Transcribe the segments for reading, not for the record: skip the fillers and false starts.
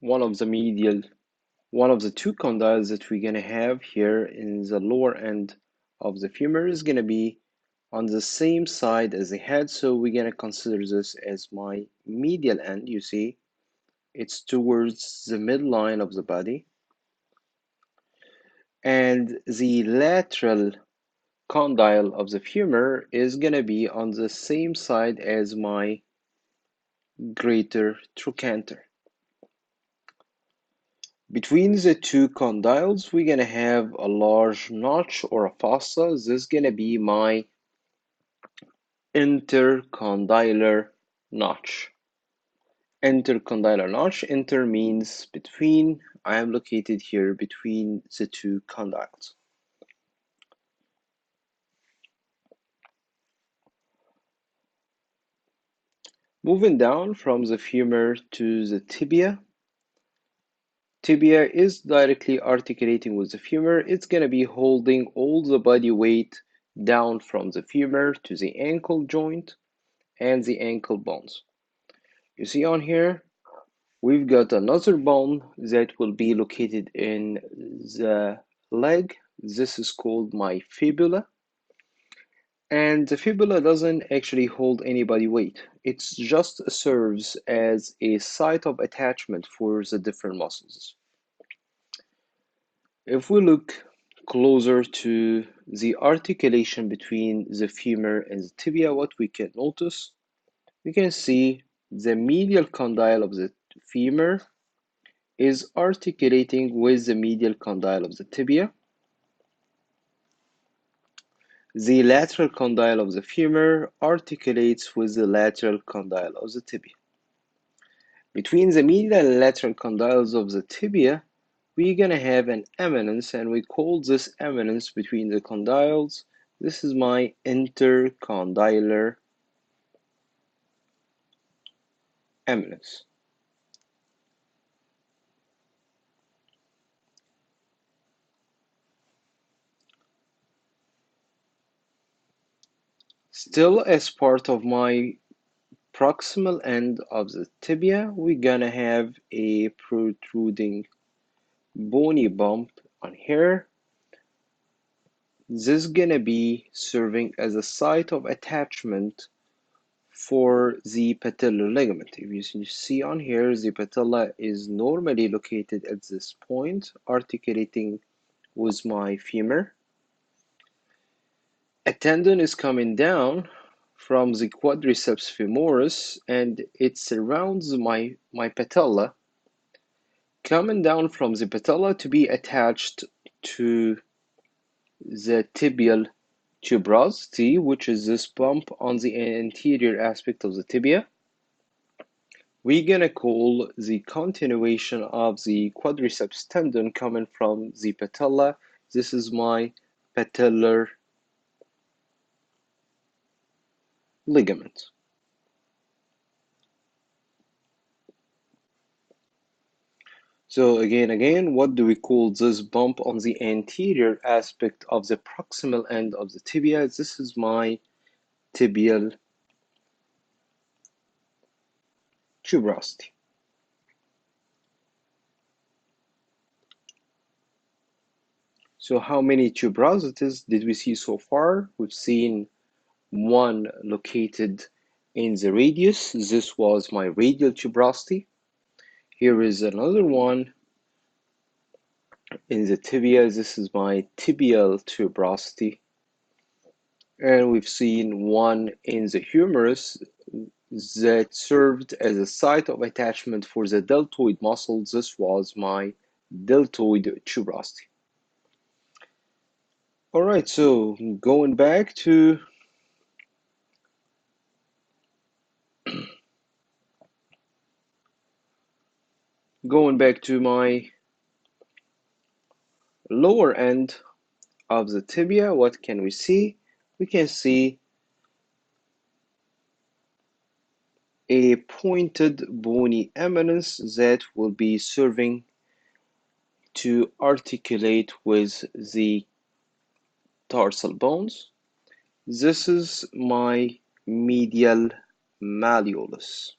one of the two condyles that we're gonna have here in the lower end of the femur is gonna be on the same side as the head, so we're gonna consider this as my medial end. You see, it's towards the midline of the body, and the lateral condyle of the femur is gonna be on the same side as my greater trochanter. Between the two condyles, we're gonna have a large notch or a fossa. This is gonna be my intercondylar notch. Intercondylar notch. Inter means between. I am located here between the two condyles. Moving down from the femur to the tibia. Tibia is directly articulating with the femur. It's going to be holding all the body weight down from the femur to the ankle joint and the ankle bones. You see on here, we've got another bone that will be located in the leg. This is called my fibula. And the fibula doesn't actually hold any body weight. It just serves as a site of attachment for the different muscles. If we look closer to the articulation between the femur and the tibia, what we can notice, we can see the medial condyle of the femur is articulating with the medial condyle of the tibia. The lateral condyle of the femur articulates with the lateral condyle of the tibia. Between the medial and lateral condyles of the tibia, we're going to have an eminence, and we call this eminence between the condyles. This is my intercondylar eminence. Still, as part of my proximal end of the tibia, we're going to have a protruding bony bump on here. This is going to be serving as a site of attachment for the patellar ligament. If you see on here, the patella is normally located at this point, articulating with my femur. A tendon is coming down from the quadriceps femoris, and it surrounds my patella, coming down from the patella to be attached to the tibial tuberosity, which is this bump on the anterior aspect of the tibia. We're gonna call the continuation of the quadriceps tendon coming from the patella. This is my patellar ligament. So again, what do we call this bump on the anterior aspect of the proximal end of the tibia? This is my tibial tuberosity. So how many tuberosities did we see so far? We've seen one located in the radius. This was my radial tuberosity. Here is another one in the tibia. This is my tibial tuberosity. And we've seen one in the humerus that served as a site of attachment for the deltoid muscle. This was my deltoid tuberosity. All right, so going back to my lower end of the tibia, what can we see? We can see a pointed bony eminence that will be serving to articulate with the tarsal bones. This is my medial malleolus.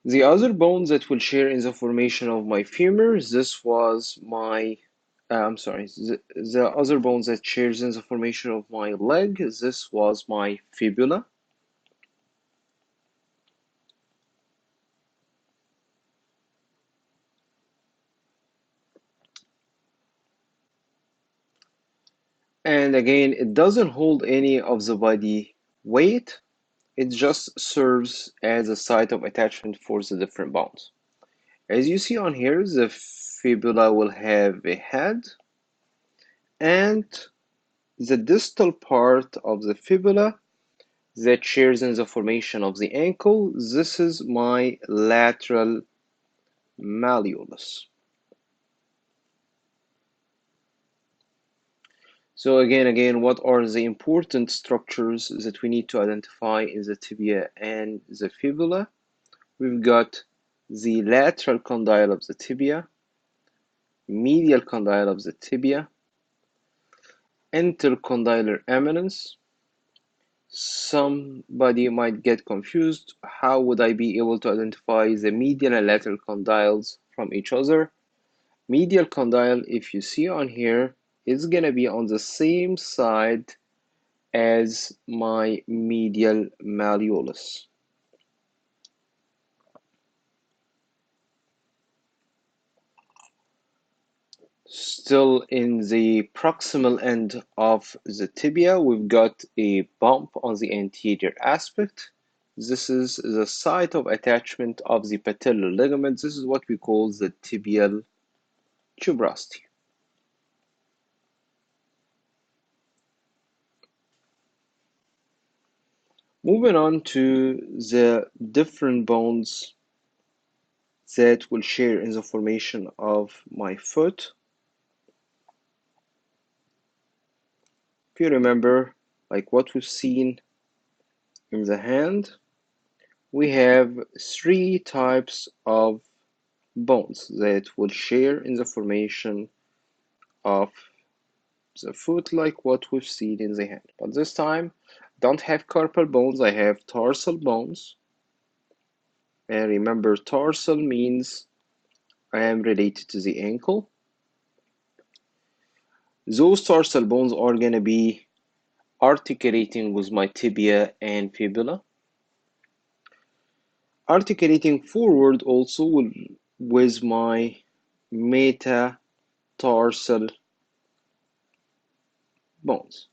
The other bones that will share in the formation of my femur, this was my, I'm sorry, the other bones that shares in the formation of my leg, this was my fibula. And again, it doesn't hold any of the body weight. It just serves as a site of attachment for the different bones. As you see on here, the fibula will have a head, and the distal part of the fibula that shares in the formation of the ankle, this is my lateral malleolus. So again, what are the important structures that we need to identify in the tibia and the fibula? We've got the lateral condyle of the tibia, medial condyle of the tibia, intercondylar eminence. Somebody might get confused. How would I be able to identify the medial and lateral condyles from each other? Medial condyle, if you see on here, is going to be on the same side as my medial malleolus. Still in the proximal end of the tibia, we've got a bump on the anterior aspect. This is the site of attachment of the patellar ligament. This is what we call the tibial tuberosity. Moving on to the different bones that will share in the formation of my foot. If you remember, like what we've seen in the hand, we have three types of bones that will share in the formation of the foot, like what we've seen in the hand. But this time, don't have carpal bones, I have tarsal bones. And remember, tarsal means I am related to the ankle. Those tarsal bones are going to be articulating with my tibia and fibula. Articulating forward also with my metatarsal bones.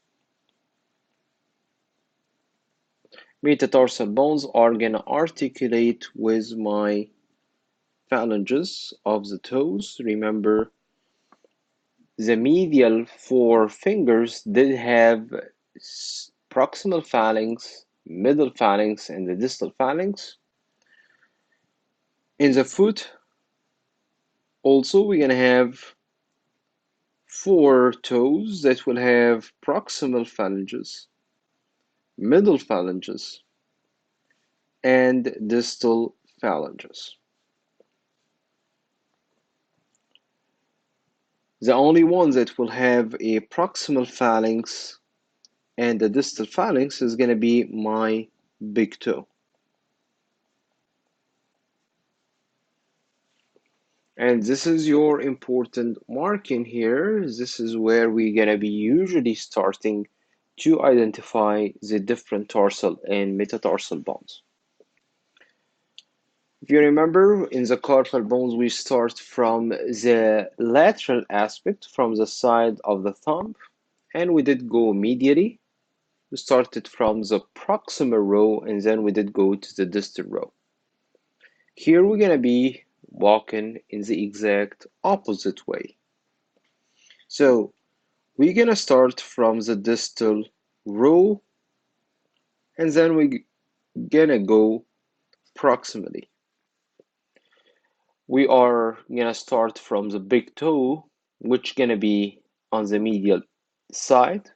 Metatarsal bones are going to articulate with my phalanges of the toes. Remember, the medial four fingers did have proximal phalanx, middle phalanx, and the distal phalanx. In the foot, also, we're going to have four toes that will have proximal phalanges, middle phalanges, and distal phalanges. The only one that will have a proximal phalanx and a distal phalanx is going to be my big toe. And this is your important marking here. This is where we're going to be usually starting to identify the different tarsal and metatarsal bones. If you remember, in the carpal bones, we start from the lateral aspect, from the side of the thumb, and we did go medially. We started from the proximal row, and then we did go to the distal row. Here we're going to be walking in the exact opposite way. So we're going to start from the distal row, and then we're going to go proximally. We are gonna start from the big toe, which gonna be on the medial side.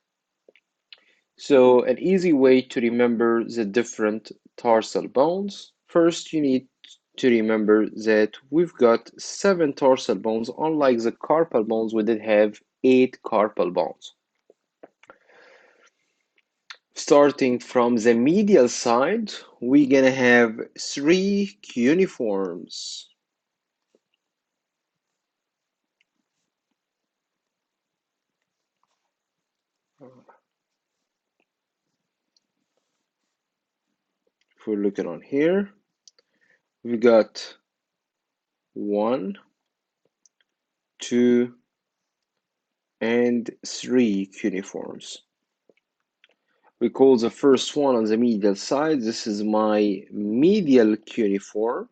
So an easy way to remember the different tarsal bones. First, you need to remember that we've got 7 tarsal bones. Unlike the carpal bones, we did have 8 carpal bones. Starting from the medial side, we're gonna have three cuneiforms. If we're looking on here, we got 1, 2, and 3 cuneiforms. We call the first one on the medial side, this is my medial cuneiform.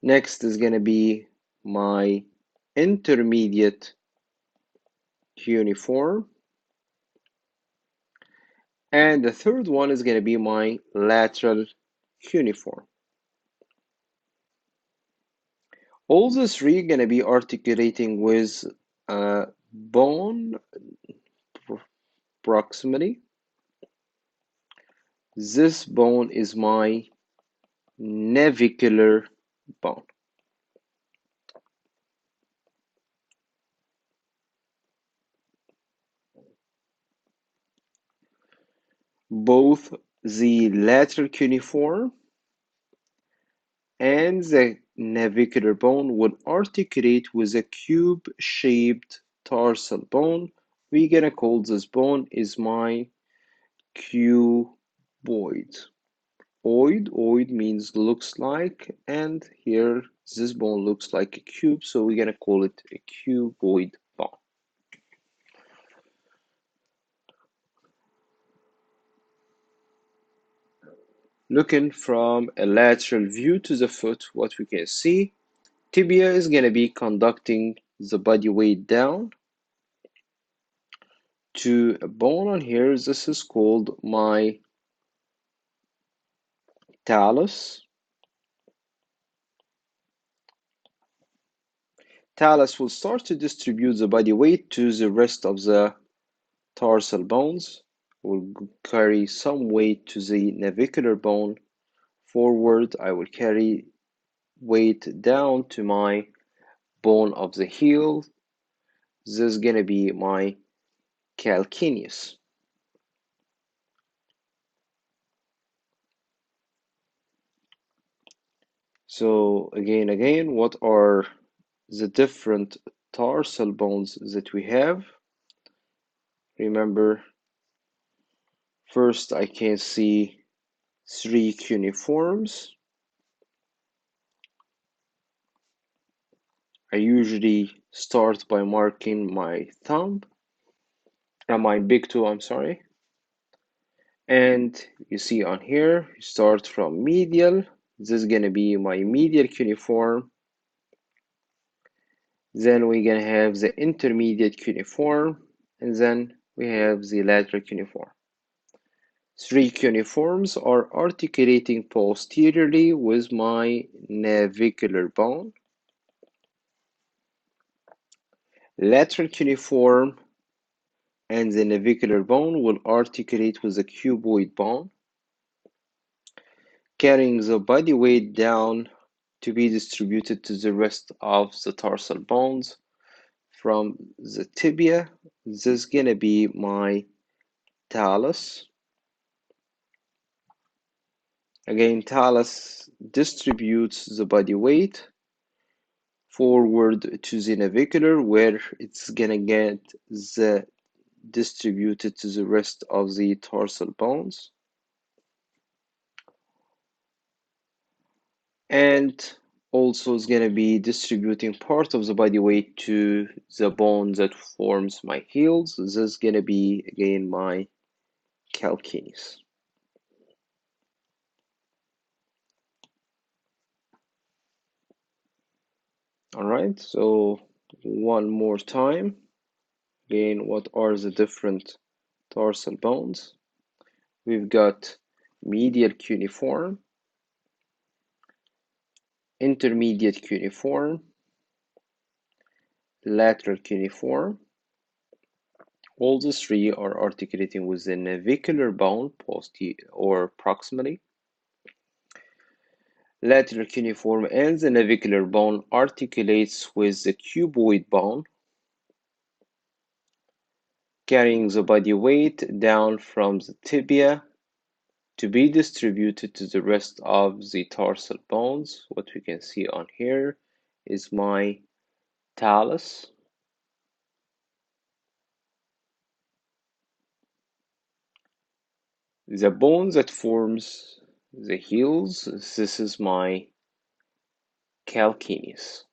Next is going to be my intermediate cuneiform. And the third one is going to be my lateral cuneiform. All the three are going to be articulating with bone proximity. This bone is my navicular bone. Both the lateral cuneiform and the navicular bone will articulate with a cube-shaped tarsal bone. We're gonna call this bone is my cuboid. Oid means looks like, and here this bone looks like a cube, so we're gonna call it a cuboid bone. Looking from a lateral view to the foot, what we can see, tibia is gonna be conducting the body weight down to a bone on here. This is called my talus. Talus will start to distribute the body weight to the rest of the tarsal bones, will carry some weight to the navicular bone. Forward, I will carry weight down to my bone of the heel. This is gonna be my calcaneus. So again, what are the different tarsal bones that we have? Remember, first I can see 3 cuneiforms. I usually start by marking my thumb, my big toe, I'm sorry. And you see on here, you start from medial. This is gonna be my medial cuneiform. Then we're gonna have the intermediate cuneiform, and then we have the lateral cuneiform. 3 cuneiforms are articulating posteriorly with my navicular bone. Lateral cuneiform and the navicular bone will articulate with the cuboid bone, carrying the body weight down to be distributed to the rest of the tarsal bones. From the tibia, this is gonna be my talus. Again, talus distributes the body weight forward to the navicular, where it's gonna get the distributed to the rest of the tarsal bones. And also is gonna be distributing part of the body weight to the bone that forms my heels. This is gonna be again my calcaneus. All right, so one more time. Again, what are the different tarsal bones? We've got medial cuneiform, intermediate cuneiform, lateral cuneiform. All the three are articulating with the navicular bone or proximally. Lateral cuneiform and the navicular bone articulates with the cuboid bone. carrying the body weight down from the tibia to be distributed to the rest of the tarsal bones. What we can see on here is my talus. The bone that forms the heels, this is my calcaneus.